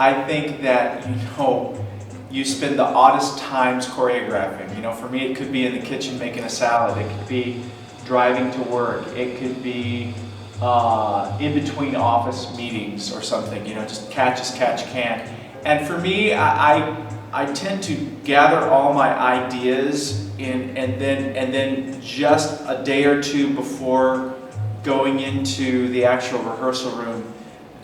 I think that, you spend the oddest times choreographing. For me, it could be in the kitchen making a salad. It could be driving to work. It could be in between office meetings or something. Just catch as catch can. And for me, I tend to gather all my ideas and then just a day or two before going into the actual rehearsal room,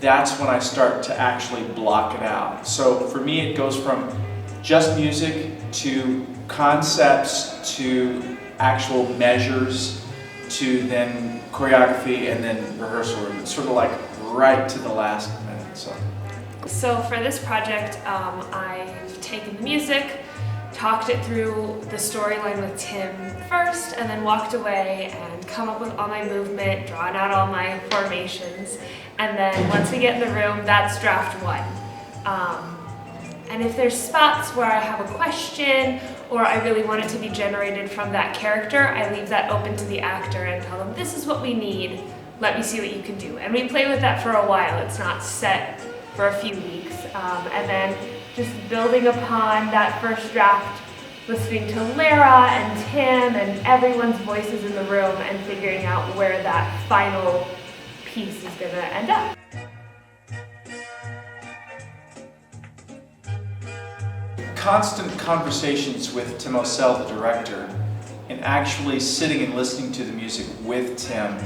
that's when I start to actually block it out. So for me, it goes from just music to concepts to actual measures to then choreography and then rehearsal room. It's sort of like right to the last minute. So for this project, I've taken the music, talked it through the storyline with Tim first, and then walked away and come up with all my movement, drawn out all my formations, and then once we get in the room, that's draft one. And if there's spots where I have a question or I really want it to be generated from that character, I leave that open to the actor and tell them, this is what we need, let me see what you can do. And we play with that for a while, it's not set for a few weeks. And then just building upon that first draft, listening to Lara and Tim and everyone's voices in the room and figuring out where that final piece is gonna end up. Constant conversations with Tim O'Sell, the director, and actually sitting and listening to the music with Tim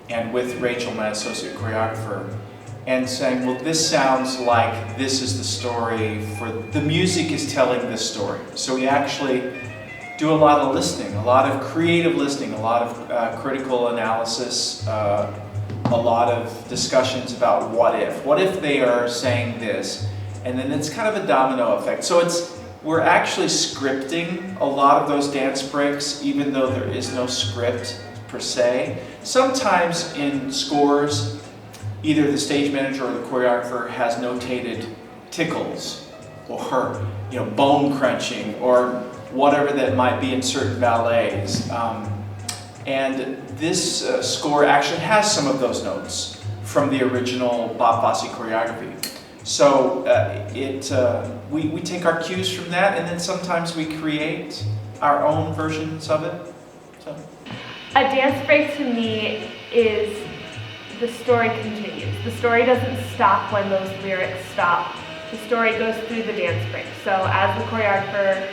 and with Rachel, my associate choreographer, and saying, well, this sounds like this is the story the music is telling this story. So we actually do a lot of listening, a lot of creative listening, a lot of critical analysis, a lot of discussions about what if they are saying this, and then it's kind of a domino effect. So we're actually scripting a lot of those dance breaks, even though there is no script per se. Sometimes in scores, either the stage manager or the choreographer has notated tickles or bone crunching or whatever that might be in certain ballets. And this score actually has some of those notes from the original Bob Fosse choreography. So we take our cues from that, and then sometimes we create our own versions of it. So. A dance break to me is the story continues. The story doesn't stop when those lyrics stop. The story goes through the dance break. So as the choreographer,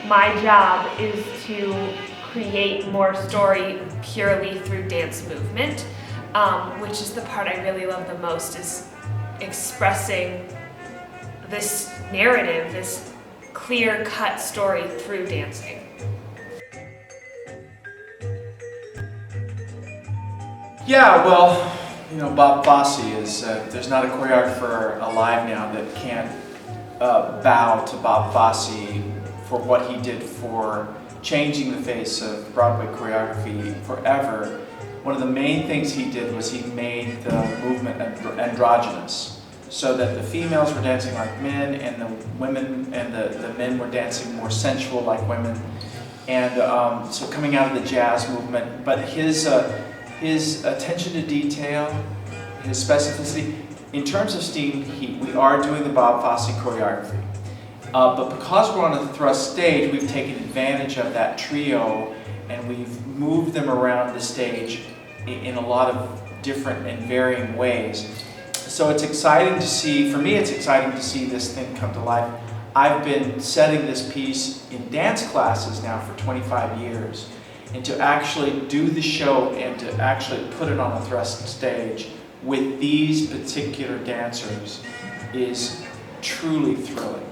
my job is to create more story purely through dance movement, which is the part I really love the most, is expressing this narrative, this clear-cut story through dancing. Yeah, well, Bob Fosse is, there's not a choreographer alive now that can't bow to Bob Fosse for what he did for changing the face of Broadway choreography forever. One of the main things he did was he made the movement androgynous, so that the females were dancing like men and the women and the men were dancing more sensual like women. And so coming out of the jazz movement, but his attention to detail, his specificity, in terms of steam, we are doing the Bob Fosse choreography. But because we're on a thrust stage, we've taken advantage of that trio and we've moved them around the stage in a lot of different and varying ways. So it's exciting to see, for me it's exciting to see this thing come to life. I've been setting this piece in dance classes now for 25 years. And to actually do the show and to actually put it on a thrust stage with these particular dancers is truly thrilling.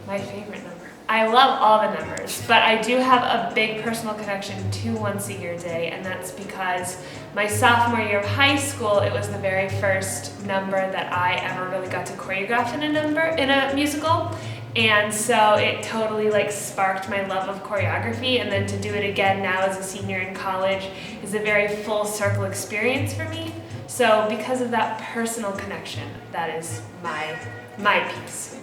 My favorite number. I love all the numbers, but I do have a big personal connection to Once a Year Day, and that's because my sophomore year of high school, it was the very first number that I ever really got to choreograph in a musical. And so it totally sparked my love of choreography, and then to do it again now as a senior in college is a very full circle experience for me. So because of that personal connection, that is my piece.